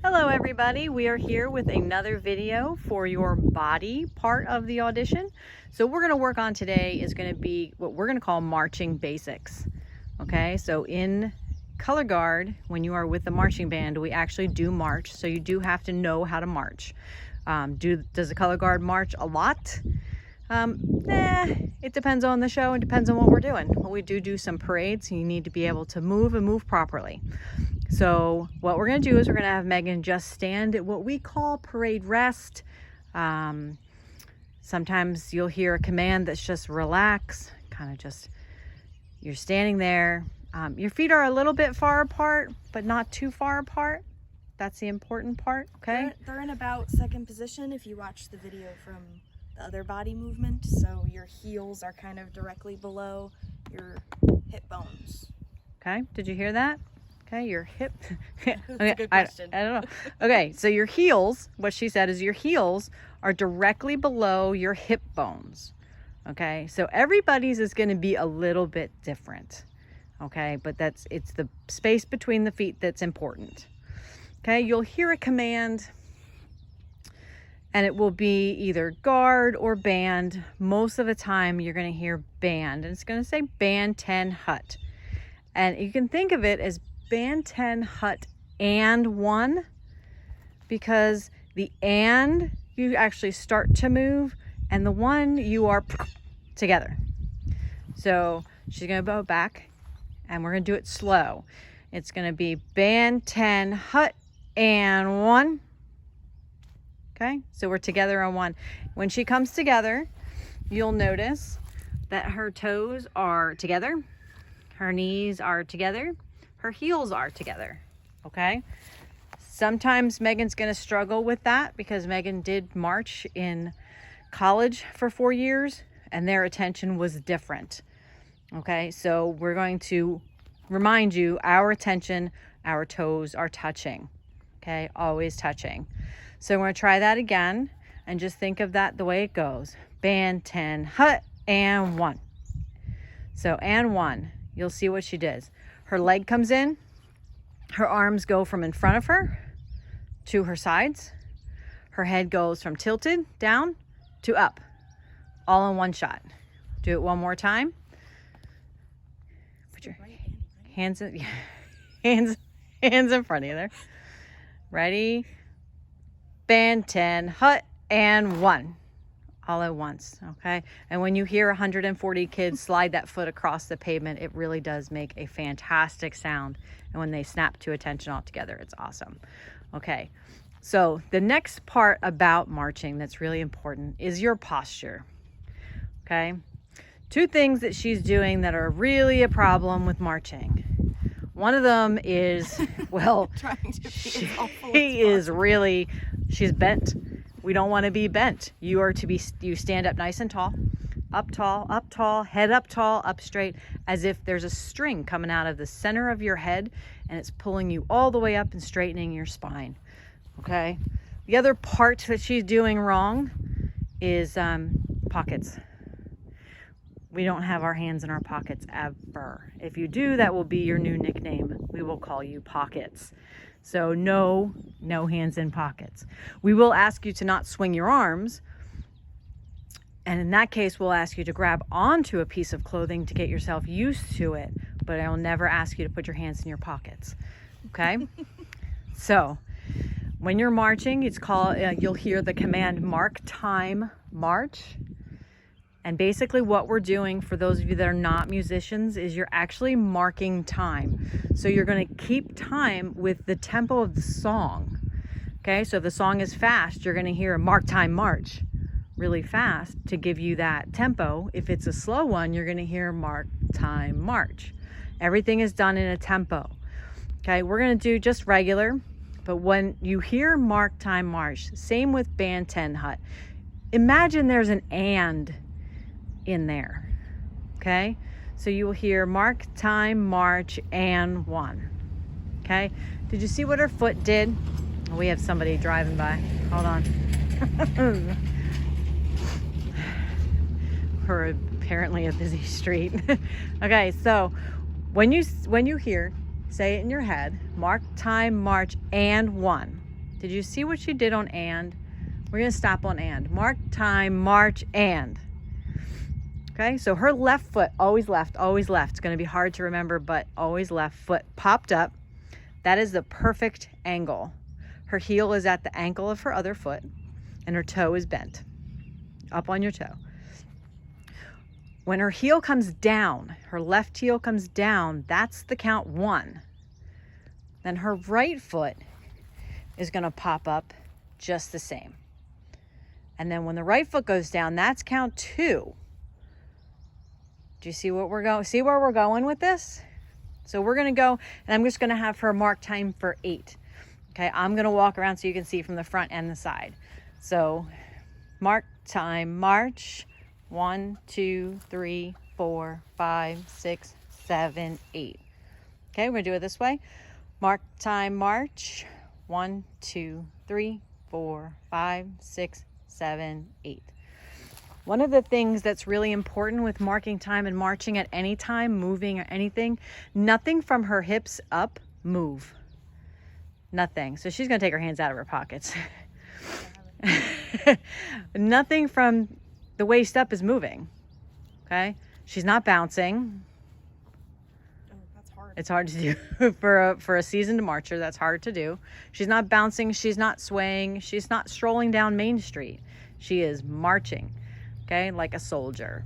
Hello everybody, we are here with another video for your body part of the audition. So what we're going to work on today is going to be what we're going to call marching basics. Okay, so in color guard, when you are with the marching band, we actually do march, so you do have to know how to march. Does the color guard march a lot? It depends on the show and depends on what we're doing. We do some parades, and you need to be able to move and move properly. So what we're going to do is we're going to have Megan just stand at what we call parade rest. Sometimes you'll hear a command that's just relax, kind of just, you're standing there. Your feet are a little bit far apart, but not too far apart. That's the important part, okay? They're in about second position if you watch the video from the other body movement. So your heels are kind of directly below your hip bones. Okay, did you hear that? Okay, your hip. That's a good question. I don't know. Okay, so your heels, what she said is your heels are directly below your hip bones. Okay, so everybody's is going to be a little bit different. Okay, but it's the space between the feet that's important. Okay, you'll hear a command and it will be either guard or band. Most of the time you're going to hear band, and it's going to say band 10 hut. And you can think of it as band 10 hut and 1, because the and you actually start to move, and the 1 you are together. So she's going to go back and we're going to do it slow. It's going to be band 10 hut and 1. Okay, so we're together on 1. When she comes together, you'll notice that her toes are together, her knees are together, her heels are together. Okay, sometimes Megan's going to struggle with that because Megan did march in college for 4 years and their attention was different. Okay, so we're going to remind you, our attention, our toes are touching. Okay, always touching. So we're going to try that again and just think of that the way it goes. Band 10 hut and 1. So and 1, you'll see what she does. Her leg comes in, her arms go from in front of her to her sides. Her head goes from tilted down to up, all in one shot. Do it one more time. Put your hands in, hands in front of you there. Ready? Band 10 hut and 1. All at once, okay? And when you hear 140 kids slide that foot across the pavement, it really does make a fantastic sound. And when they snap to attention all together, it's awesome. Okay, so the next part about marching that's really important is your posture, okay? 2 things that she's doing that are really a problem with marching. One of them is, well, she's bent. We don't want to be bent. You stand up nice and tall, head up tall, up straight, as if there's a string coming out of the center of your head and it's pulling you all the way up and straightening your spine. Okay. The other part that she's doing wrong is pockets. We don't have our hands in our pockets ever. If you do, that will be your new nickname. We will call you Pockets. So no hands in pockets. We will ask you to not swing your arms. And in that case, we'll ask you to grab onto a piece of clothing to get yourself used to it. But I will never ask you to put your hands in your pockets. Okay? So when you're marching, it's called, you'll hear the command mark time march. And basically what we're doing, for those of you that are not musicians, is you're actually marking time. So you're going to keep time with the tempo of the song. Okay, so if the song is fast, you're going to hear a mark time march really fast to give you that tempo. If it's a slow one, you're going to hear mark time march. Everything is done in a tempo. Okay, we're going to do just regular, but when you hear mark time march, same with band 10 hut. Imagine there's an and in there. Okay, so you will hear mark time march and 1. Okay, did you see what her foot did? We have somebody driving by. Hold on. We're apparently a busy street. Okay, so when you hear, say it in your head, mark time march and 1. Did you see what she did on and? We're gonna stop on and. Mark time, march, and. Okay, so her left foot, always left, always left. It's gonna be hard to remember, but always left foot popped up. That is the perfect angle. Her heel is at the ankle of her other foot and her toe is bent up on your toe. When her heel comes down, her left heel comes down, that's the count 1. Then her right foot is going to pop up just the same. And then when the right foot goes down, that's count 2. Do you see what we're going? See where we're going with this? So we're going to go, and I'm just going to have her mark time for 8. Okay, I'm going to walk around so you can see from the front and the side. So mark time, march. 1, 2, 3, 4, 5, 6, 7, 8. Okay, we're going to do it this way. Mark time, march. 1, 2, 3, 4, 5, 6, 7, 8. One of the things that's really important with marking time and marching at any time, moving or anything, nothing from her hips up move. Nothing. So she's going to take her hands out of her pockets. Nothing from the waist up is moving. Okay? She's not bouncing. Oh, that's hard. It's hard to do for a seasoned marcher. That's hard to do. She's not bouncing. She's not swaying. She's not strolling down Main Street. She is marching. Okay? Like a soldier.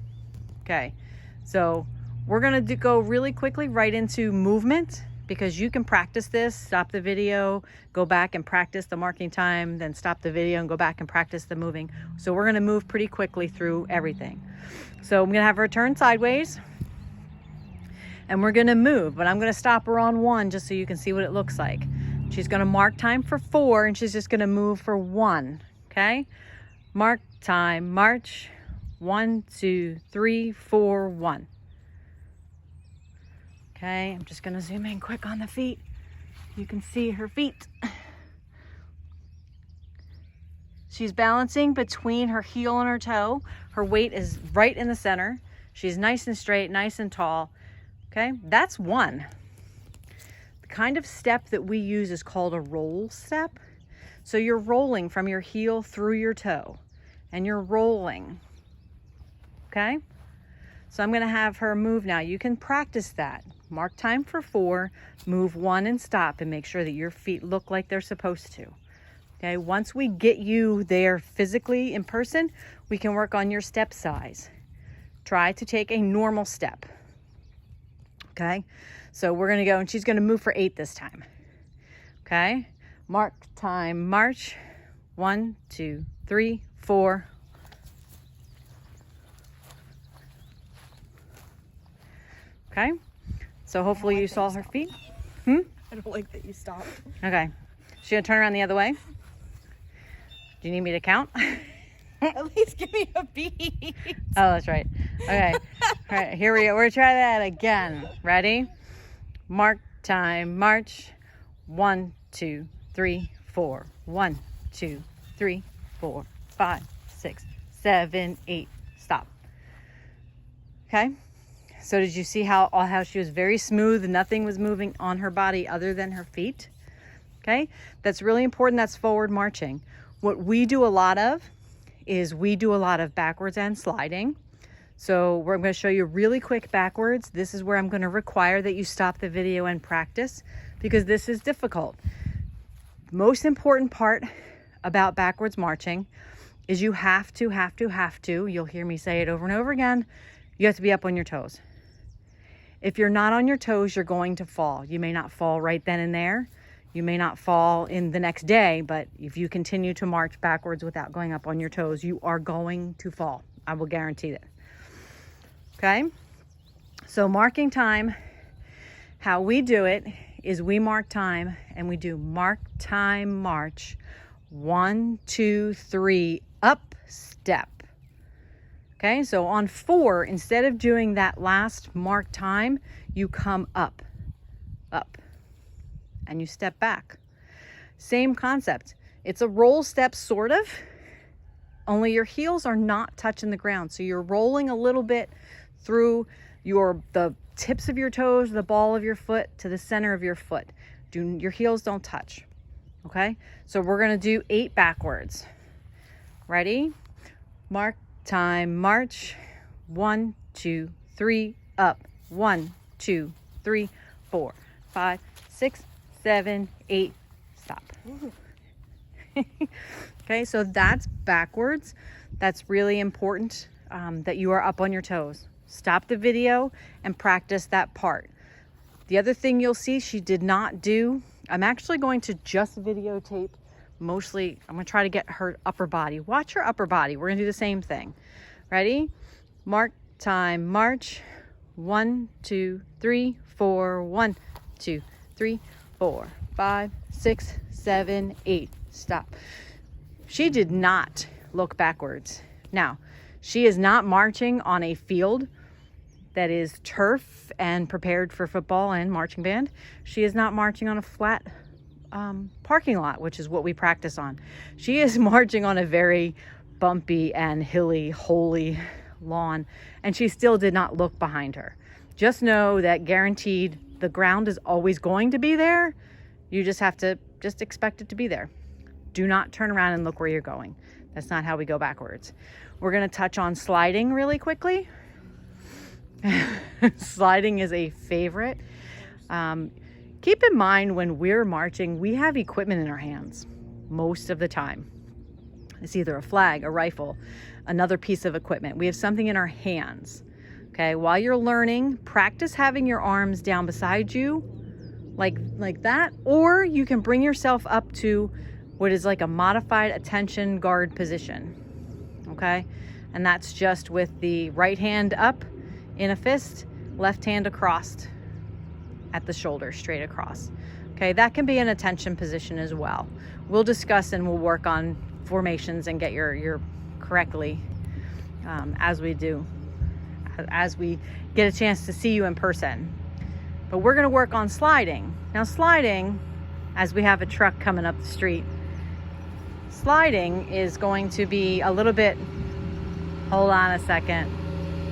Okay. So we're going to go really quickly right into movement, because you can practice this, stop the video, go back and practice the marking time, then stop the video and go back and practice the moving. So we're gonna move pretty quickly through everything. So I'm gonna have her turn sideways and we're gonna move, but I'm gonna stop her on 1 just so you can see what it looks like. She's gonna mark time for 4 and she's just gonna move for 1, okay? Mark time, march, 1, 2, 3, 4, 1. Okay, I'm just gonna zoom in quick on the feet. You can see her feet. She's balancing between her heel and her toe. Her weight is right in the center. She's nice and straight, nice and tall. Okay, that's 1. The kind of step that we use is called a roll step. So you're rolling from your heel through your toe and you're rolling. Okay, so I'm gonna have her move now. You can practice that. Mark time for 4, move 1 and stop, and make sure that your feet look like they're supposed to. Okay, once we get you there physically in person, we can work on your step size. Try to take a normal step. Okay, so we're gonna go, and she's gonna move for 8 this time. Okay, mark time, march. 1, 2, 3, 4. Okay. So hopefully you saw her feet. I don't like that you stopped. Okay. She's gonna turn around the other way. Do you need me to count? At least give me a beat. Oh, that's right. Okay. All right, here we go. We're gonna try that again. Ready? Mark time, march. 1, 2, 3, 4. 1, 2, 3, 4, 5, 6, 7, 8. Stop. Okay. So did you see how she was very smooth? Nothing was moving on her body other than her feet. Okay, that's really important. That's forward marching. What we do a lot of is we do a lot of backwards and sliding. So I'm going to show you really quick backwards. This is where I'm going to require that you stop the video and practice, because this is difficult. Most important part about backwards marching is you have to, you'll hear me say it over and over again, you have to be up on your toes. If you're not on your toes, you're going to fall. You may not fall right then and there. You may not fall in the next day, but if you continue to march backwards without going up on your toes, you are going to fall. I will guarantee that. Okay? So marking time, how we do it is we mark time and we do mark time, march. 1, 2, 3, up, step. Okay, so on 4, instead of doing that last mark time, you come up, and you step back. Same concept. It's a roll step, sort of, only your heels are not touching the ground. So you're rolling a little bit through the tips of your toes, the ball of your foot, to the center of your foot. Your heels don't touch. Okay, so we're gonna do 8 backwards. Ready? Mark, time, march. 1, 2, 3, up. 1, 2, 3, 4, 5, 6, 7, 8, stop. Okay, so that's backwards. That's really important, that you are up on your toes. Stop the video and practice that part. The other thing you'll see she did not do, I'm actually going to just videotape mostly, I'm gonna try to get her upper body. Watch her upper body. We're gonna do the same thing. Ready? Mark, time, march. 1, 2, 3, 4, 1, 2, 3, 4, 5, 6, 7, 8, stop. She did not look backwards. Now, she is not marching on a field that is turf and prepared for football and marching band. She is not marching on a flat parking lot, which is what we practice on. She is marching on a very bumpy and hilly, holy lawn, and she still did not look behind her. Just know that guaranteed the ground is always going to be there. You just have to just expect it to be there. Do not turn around and look where you're going. That's not how we go backwards. We're going to touch on sliding really quickly. Sliding is a favorite. Keep in mind when we're marching, we have equipment in our hands most of the time. It's either a flag, a rifle, another piece of equipment. We have something in our hands. Okay, while you're learning, practice having your arms down beside you like that, or you can bring yourself up to what is like a modified attention guard position. Okay, and that's just with the right hand up in a fist, left hand across at the shoulder, straight across. Okay, that can be an attention position as well. We'll discuss and we'll work on formations and get your correctly as we get a chance to see you in person. But we're going to work on sliding. Now sliding, as we have a truck coming up the street, sliding is going to be a little bit, hold on a second.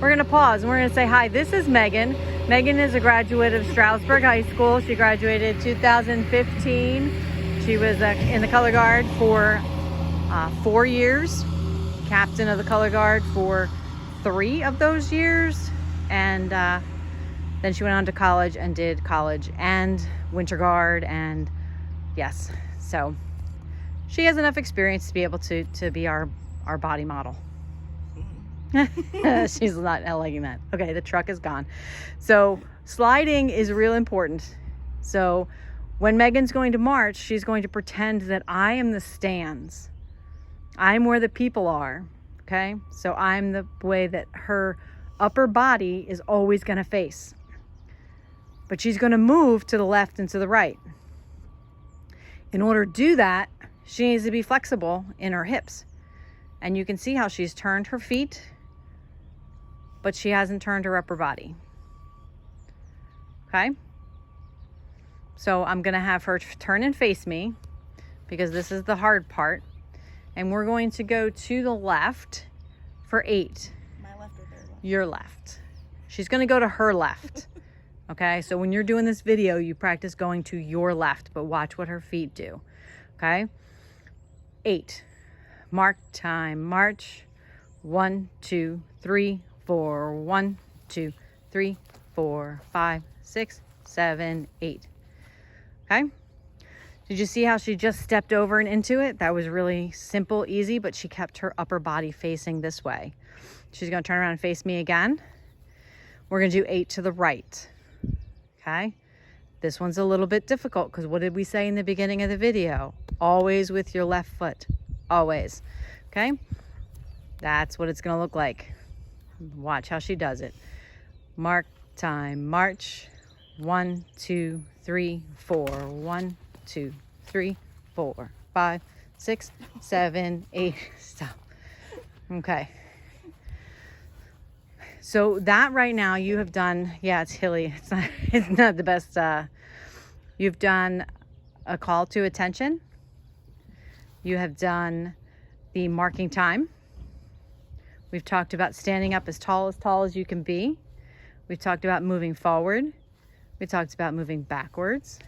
We're going to pause and we're going to say hi. This is Megan. Megan is a graduate of Stroudsburg High School. She graduated 2015. She was in the color guard for 4 years, captain of the color guard for 3 of those years, and then she went on to college and did college and winter guard, and yes, so she has enough experience to be able to be our body model. She's not liking that. Okay, the truck is gone. So sliding is real important. So when Megan's going to march, she's going to pretend that I am the stands. I'm where the people are. Okay, so I'm the way that her upper body is always going to face. But she's going to move to the left and to the right. In order to do that, she needs to be flexible in her hips. And you can see how she's turned her feet, but she hasn't turned her upper body. Okay? So I'm going to have her turn and face me because this is the hard part. And we're going to go to the left for 8. My left or their left? Your left. She's going to go to her left. Okay? So when you're doing this video, you practice going to your left, but watch what her feet do. Okay? 8. Mark, time, march. 1, 2, 3, 4. 1, 2, 3, 4, 5, 6, 7, 8. Okay? Did you see how she just stepped over and into it? That was really simple, easy, but she kept her upper body facing this way. She's going to turn around and face me again. We're going to do 8 to the right. Okay? This one's a little bit difficult because what did we say in the beginning of the video? Always with your left foot. Always. Okay? That's what it's going to look like. Watch how she does it. Mark, time, march. 1, 2, 3, 4. 1, 2, 3, 4, 5, 6, 7, 8. Stop. Okay. So that right now you have done, yeah, it's hilly. It's not the best. You've done a call to attention. You have done the marking time. We've talked about standing up as tall as you can be. We've talked about moving forward. We talked about moving backwards.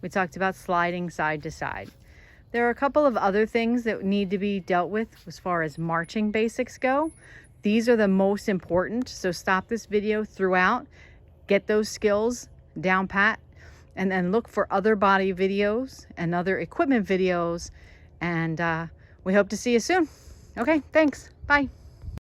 We talked about sliding side to side. There are a couple of other things that need to be dealt with as far as marching basics go. These are the most important, so stop this video throughout, get those skills down pat, and then look for other body videos and other equipment videos, and we hope to see you soon. Okay, thanks. Bye.